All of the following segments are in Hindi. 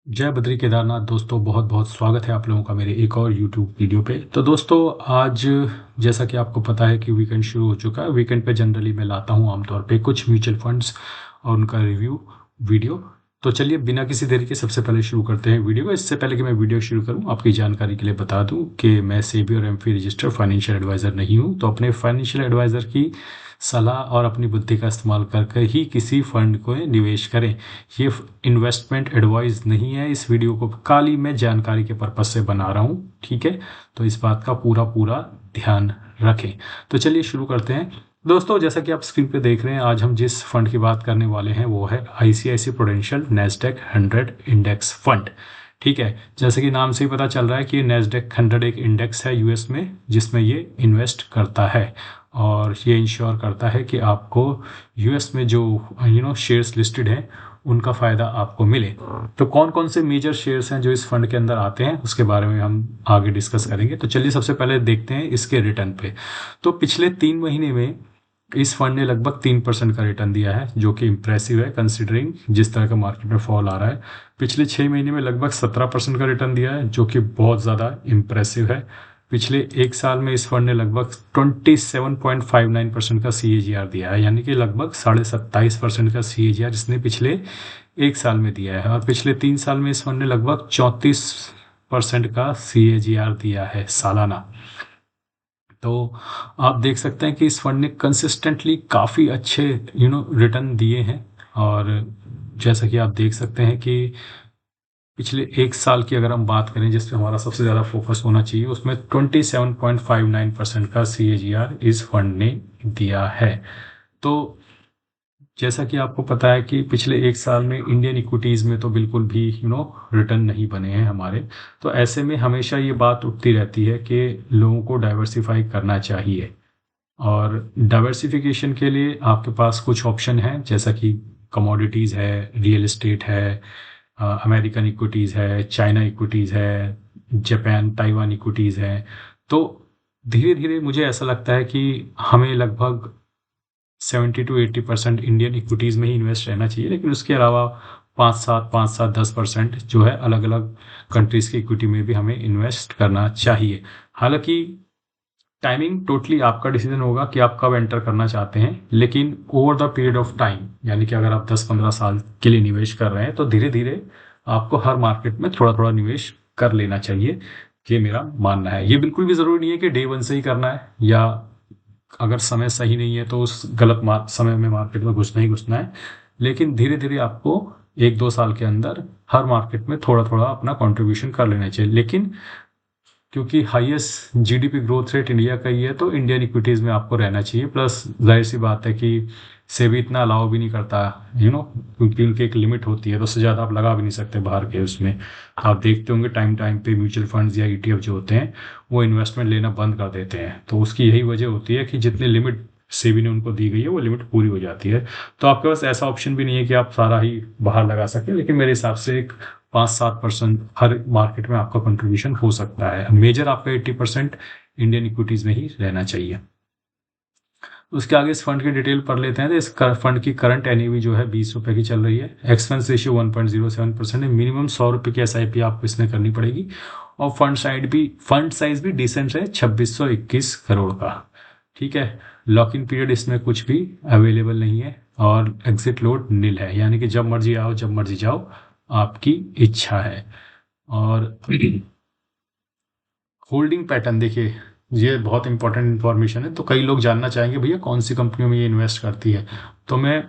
जय बद्री केदारनाथ दोस्तों, बहुत बहुत स्वागत है आप लोगों का मेरे एक और यूट्यूब वीडियो पे। तो दोस्तों, आज जैसा कि आपको पता है कि वीकेंड शुरू हो चुका है। वीकेंड पे जनरली मैं लाता हूँ आमतौर पे कुछ म्यूचुअल फंड्स और उनका रिव्यू वीडियो। तो चलिए बिना किसी देरी के सबसे पहले शुरू करते हैं वीडियो को। इससे पहले कि मैं वीडियो शुरू करूँ, आपकी जानकारी के लिए बता दूं कि मैं सेबी और एमफी रजिस्टर्ड फाइनेंशियल एडवाइज़र नहीं हूँ। तो अपने फाइनेंशियल एडवाइज़र की सलाह और अपनी बुद्धि का इस्तेमाल करके ही किसी फंड को निवेश करें। ये इन्वेस्टमेंट एडवाइस नहीं है। इस वीडियो को खाली मैं जानकारी के पर्पज से बना रहा हूँ, ठीक है। तो इस बात का पूरा पूरा ध्यान रखें। तो चलिए शुरू करते हैं दोस्तों। जैसा कि आप स्क्रीन पे देख रहे हैं, आज हम जिस फंड की बात करने वाले हैं वो है ICICI Prudential Nasdaq 100 index fund, ठीक है। जैसे कि नाम से ही पता चल रहा है कि नैस्डैक 100 एक इंडेक्स है यूएस में, जिसमें ये इन्वेस्ट करता है और ये इंश्योर करता है कि आपको यूएस में जो शेयर्स लिस्टेड हैं उनका फ़ायदा आपको मिले। तो कौन कौन से मेजर शेयर्स हैं जो इस फंड के अंदर आते हैं, उसके बारे में हम आगे डिस्कस करेंगे। तो चलिए सबसे पहले देखते हैं इसके रिटर्न पे। तो पिछले 3 महीने में इस फंड ने लगभग 3% का रिटर्न दिया है, जो कि इम्प्रेसिव है कंसिडरिंग जिस तरह का मार्केट में फॉल आ रहा है। पिछले 6 महीने में लगभग 17% का रिटर्न दिया है, जो कि बहुत ज़्यादा इम्प्रेसिव है। पिछले एक साल में इस फंड ने लगभग 27.59% का CAGR दिया है, यानी कि लगभग 27.5% का CAGR इसने पिछले एक साल में दिया है। और पिछले 3 साल में इस फंड ने लगभग 34% का CAGR दिया है सालाना। तो आप देख सकते हैं कि इस फंड ने कंसिस्टेंटली काफ़ी अच्छे रिटर्न दिए हैं। और जैसा कि आप देख सकते हैं कि पिछले एक साल की अगर हम बात करें, जिस पे हमारा सबसे ज़्यादा फोकस होना चाहिए, उसमें 27.59% का CAGR इस फंड ने दिया है। तो जैसा कि आपको पता है कि पिछले एक साल में इंडियन इक्विटीज़ में तो बिल्कुल भी रिटर्न नहीं बने हैं हमारे। तो ऐसे में हमेशा ये बात उठती रहती है कि लोगों को डाइवर्सिफाई करना चाहिए। और डाइवर्सिफिकेशन के लिए आपके पास कुछ ऑप्शन हैं, जैसा कि कमोडिटीज़ है, रियल एस्टेट है, अमेरिकन इक्विटीज़ है, चाइना इक्विटीज़ है, जापान ताइवान इक्विटीज़ है। तो धीरे धीरे मुझे ऐसा लगता है कि हमें लगभग 70 to 80% इंडियन इक्विटीज़ में ही इन्वेस्ट रहना चाहिए, लेकिन उसके अलावा 5-7 10% जो है अलग अलग कंट्रीज़ की इक्विटी में भी हमें इन्वेस्ट करना चाहिए। हालांकि टाइमिंग टोटली आपका डिसीजन होगा कि आप कब एंटर करना चाहते हैं, लेकिन over the period of time, यानी कि अगर आप 10-15 साल के लिए निवेश कर रहे हैं तो धीरे धीरे आपको हर मार्केट में थोड़ा थोड़ा निवेश कर लेना चाहिए। ये मेरा मानना है। ये बिल्कुल भी ज़रूरी नहीं है कि डे 1 से ही करना है, या अगर समय सही नहीं है तो उस गलत समय में मार्केट में घुसना ही घुसना है। लेकिन धीरे धीरे आपको 1-2 साल के अंदर हर मार्केट में थोड़ा थोड़ा अपना कंट्रीब्यूशन कर लेना चाहिए। लेकिन क्योंकि highest GDP growth rate India का ही है, तो इंडियन इक्विटीज़ में आपको रहना चाहिए। प्लस जाहिर सी बात है कि सेबी इतना अलाउ भी नहीं करता, क्योंकि उनकी एक लिमिट होती है, तो उससे ज़्यादा आप लगा भी नहीं सकते बाहर के उसमें। आप देखते होंगे टाइम टाइम पे म्यूचुअल फंड्स या ETF जो होते हैं वो इन्वेस्टमेंट लेना बंद कर देते हैं। तो उसकी यही वजह होती है कि जितनी लिमिट सेबी ने उनको दी गई है वो लिमिट पूरी हो जाती है। तो आपके पास ऐसा ऑप्शन भी नहीं है कि आप सारा ही बाहर लगा सकें, लेकिन मेरे हिसाब से एक 5-7% हर मार्केट में आपका कंट्रीब्यूशन हो सकता है। मेजर आपका 80% इंडियन इक्विटीज़ में ही रहना चाहिए। उसके आगे इस फंड की डिटेल पढ़ लेते हैं। तो इस फंड की करंट NAV जो है 20 रुपये की चल रही है। एक्सपेंस रेशियो 1.07% है। मिनिमम 100 रुपये की SIP आपको इसमें करनी पड़ेगी। और फंड साइज भी डिसेंट है, 2621 करोड़ का, ठीक है। लॉक इन पीरियड इसमें कुछ भी अवेलेबल नहीं है और एग्जिट लोड नील है, यानी कि जब मर्जी आओ जब मर्जी जाओ, आपकी इच्छा है। और होल्डिंग पैटर्न देखिए, ये बहुत इंपॉर्टेंट इन्फॉर्मेशन है। तो कई लोग जानना चाहेंगे भैया कौन सी कंपनियों में ये इन्वेस्ट करती है। तो मैं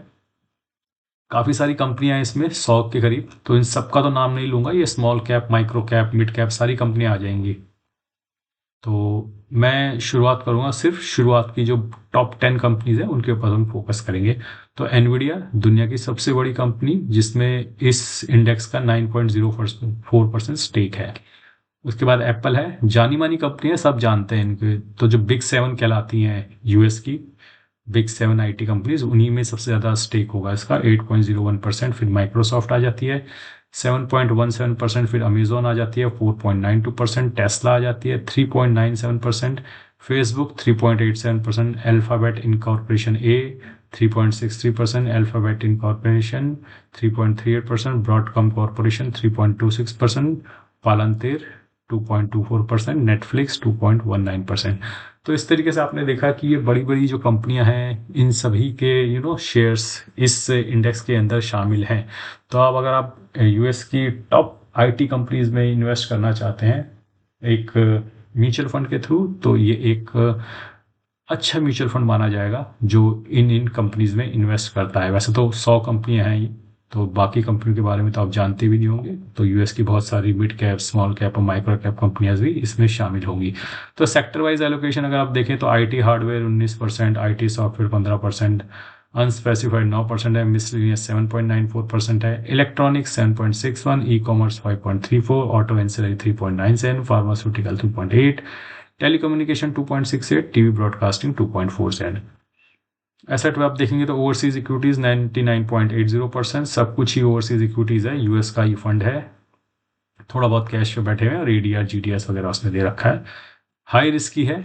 काफ़ी सारी कंपनियां हैं इसमें, 100 के करीब। तो इन सब का तो नाम नहीं लूंगा, ये small cap, micro cap, mid cap सारी कंपनियां आ जाएंगी। तो मैं शुरुआत करूंगा, सिर्फ शुरुआत की जो टॉप 10 कंपनीज है उनके ऊपर हम फोकस करेंगे। तो एनवीडिया दुनिया की सबसे बड़ी कंपनी, जिसमें इस इंडेक्स का 9.04% स्टेक है। उसके बाद एप्पल है, जानी मानी कंपनी है, सब जानते हैं इनके। तो जो बिग 7 कहलाती हैं यूएस की, बिग 7 IT कंपनीज, उन्हीं में सबसे ज़्यादा स्टेक होगा इसका 8.01%। फिर माइक्रोसॉफ्ट आ जाती है 7.17%। फिर अमेजोन आ जाती है 4.92%। टेस्ला आ जाती है 3.97%। Facebook 3.87%। Alphabet incorporation A 3.63%, alphabet incorporation 3.38%, Broadcom corporation 3.26%, पालंतिर 2.24%, Netflix 2.19%। तो इस तरीके से आपने देखा कि ये बड़ी बड़ी जो कंपनियां हैं इन सभी के शेयर्स इस इंडेक्स के अंदर शामिल हैं। तो अब अगर आप यूएस की टॉप आईटी कंपनीज में इन्वेस्ट करना चाहते हैं एक म्यूचुअल फंड के थ्रू, तो ये एक अच्छा म्यूचुअल फंड माना जाएगा जो इन कंपनीज में इन्वेस्ट करता है। वैसे तो 100 कंपनियां हैं, तो बाकी कंपनियों के बारे में तो आप जानते भी नहीं होंगे। तो यूएस की बहुत सारी मिड कैप, स्मॉल कैप और माइक्रो कैप कंपनियां भी इसमें शामिल होंगी। तो सेक्टर वाइज एलोकेशन अगर आप देखें तो IT hardware 19%, IT software 15%, unspecified 9% है, मिसलेनियस 7.94% है, electronics 7.61, e commerce 5.34, auto ancillary 3.97, pharmaceutical 2.8, telecommunication 2.68, TV broadcasting 2.47। Asset में आप देखेंगे तो ओवरसीज इक्विटीज 99.80%, सब कुछ ही ओवरसीज इक्विटीज है। यूएस का ये फंड है, थोड़ा बहुत कैश पे बैठे हुए हैं और एडीआर जीटीएस वगैरह उसने दे रखा है। हाई रिस्की है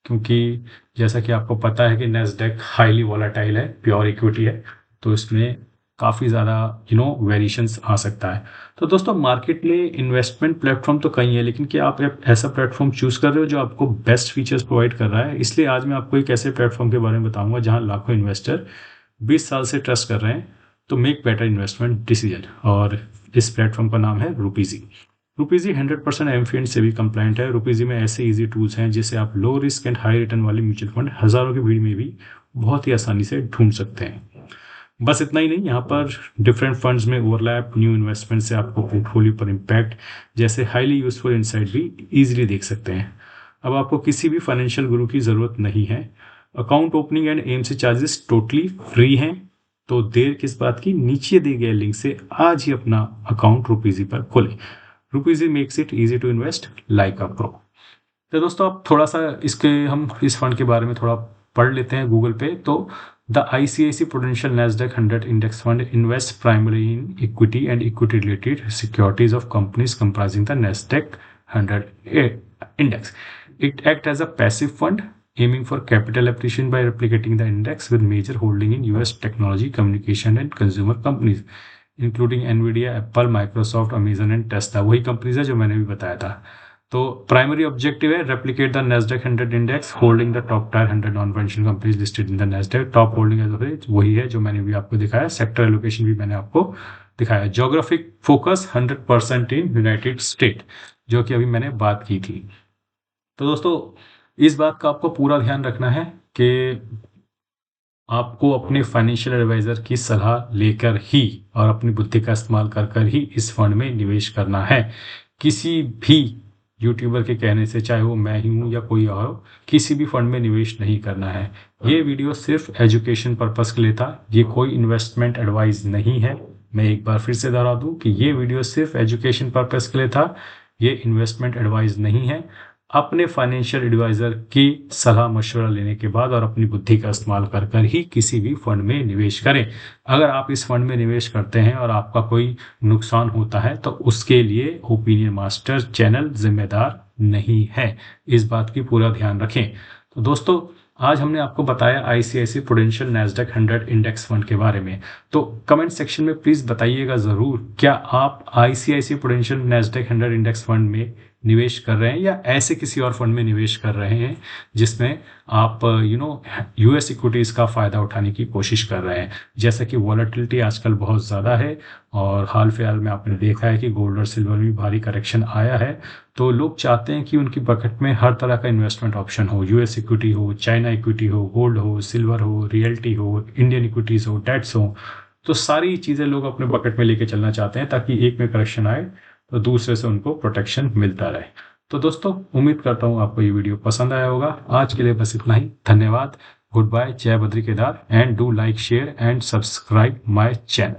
क्योंकि जैसा कि आपको पता है कि नेस्डेक हाईली वॉलेटाइल है, प्योर इक्विटी है, तो इसमें काफ़ी ज़्यादा वेरिएशंस आ सकता है। तो दोस्तों मार्केट में इन्वेस्टमेंट प्लेटफॉर्म तो कई है, लेकिन क्या आप ऐसा प्लेटफॉर्म चूज कर रहे हो जो आपको बेस्ट फीचर्स प्रोवाइड कर रहा है? इसलिए आज मैं आपको एक ऐसे प्लेटफॉर्म के बारे में बताऊंगा जहां लाखों इन्वेस्टर 20 साल से ट्रस्ट कर रहे हैं तो मेक बेटर इन्वेस्टमेंट डिसीजन। और इस प्लेटफॉर्म का नाम है रूपीजी। रूपीजी 100% एमफिएंड से भी कंप्लाइंट है। रूपीजी में ऐसे इजी टूल्स हैं जिससे आप low risk and high return वाले म्यूचुअल फंड हजारों की भीड़ में भी बहुत ही आसानी से ढूंढ सकते हैं। बस इतना ही नहीं, यहाँ पर डिफरेंट फंड्स में ओवरलैप, न्यू इन्वेस्टमेंट से आपको पोर्टफोलियो पर इम्पैक्ट जैसे हाईली यूजफुल इनसाइट भी इजीली देख सकते हैं। अब आपको किसी भी फाइनेंशियल गुरु की ज़रूरत नहीं है। Account opening and MC charges totally free हैं। तो देर किस बात की, नीचे दिए गए लिंक से आज ही अपना अकाउंट रूपीजी पर खोलें। Rupeezy makes it easy to invest like a pro. तो दोस्तों आप थोड़ा सा हम इस फंड के बारे में थोड़ा पढ़ लेते हैं गूगल पे। तो the ICICI Prudential Nasdaq 100 Index Fund invests primarily in equity and equity-related securities of companies comprising the Nasdaq 100 index. It acts as a passive fund aiming for capital appreciation by replicating the index with major holding in US technology, communication and consumer companies, including Nvidia, Apple, Microsoft, Amazon and Tesla। वही कंपनीज है जो मैंने भी बताया था। तो प्राइमरी ऑब्जेक्टिव है replicate the Nasdaq 100 index holding the top tier 100 non pension companies listed in the Nasdaq. Top holding as वही है जो मैंने भी आपको दिखाया। सेक्टर एलोकेशन भी मैंने आपको दिखाया। Geographic focus 100% in United state, जो कि अभी मैंने बात की थी। तो दोस्तों इस बात का आपको पूरा ध्यान रखना है कि आपको अपने फाइनेंशियल एडवाइजर की सलाह लेकर ही और अपनी बुद्धि का इस्तेमाल कर ही इस फंड में निवेश करना है। किसी भी यूट्यूबर के कहने से, चाहे वो मैं ही हूँ या कोई और हो, किसी भी फंड में निवेश नहीं करना है। ये वीडियो सिर्फ एजुकेशन पर्पस के लिए था, ये कोई इन्वेस्टमेंट एडवाइस नहीं है। मैं एक बार फिर से दोहरा दूं कि ये वीडियो सिर्फ एजुकेशन पर्पस के लिए था, ये इन्वेस्टमेंट एडवाइस नहीं है। अपने फाइनेंशियल एडवाइजर की सलाह मशवरा लेने के बाद और अपनी बुद्धि का इस्तेमाल कर ही किसी भी फंड में निवेश करें। अगर आप इस फंड में निवेश करते हैं और आपका कोई नुकसान होता है तो उसके लिए ओपिनियन मास्टर चैनल जिम्मेदार नहीं है। इस बात की पूरा ध्यान रखें। तो दोस्तों आज हमने आपको बताया ICICI prudential Nasdaq 100 index fund के बारे में। तो कमेंट सेक्शन में प्लीज बताइएगा जरूर, क्या आप ICICI prudential Nasdaq 100 index fund में निवेश कर रहे हैं या ऐसे किसी और फंड में निवेश कर रहे हैं जिसमें आप यूएस इक्विटीज का फायदा उठाने की कोशिश कर रहे हैं। जैसा कि वॉलेटिलिटी आजकल बहुत ज़्यादा है और हाल फिलहाल में आपने देखा है कि गोल्ड और सिल्वर में भारी करेक्शन आया है, तो लोग चाहते हैं कि उनकी बकेट में हर तरह का इन्वेस्टमेंट ऑप्शन हो। यूएस इक्विटी हो, चाइना इक्विटी हो, गोल्ड हो, सिल्वर हो, रियल्टी हो, इंडियन इक्विटीज हो, डेट्स हो, तो सारी चीज़ें लोग अपने बकेट में लेके चलना चाहते हैं ताकि एक में करेक्शन आए तो दूसरे से उनको प्रोटेक्शन मिलता रहे। तो दोस्तों उम्मीद करता हूँ आपको ये वीडियो पसंद आया होगा। आज के लिए बस इतना ही। धन्यवाद, गुड बाय, जय Badri Kedar and do like, share and subscribe my channel.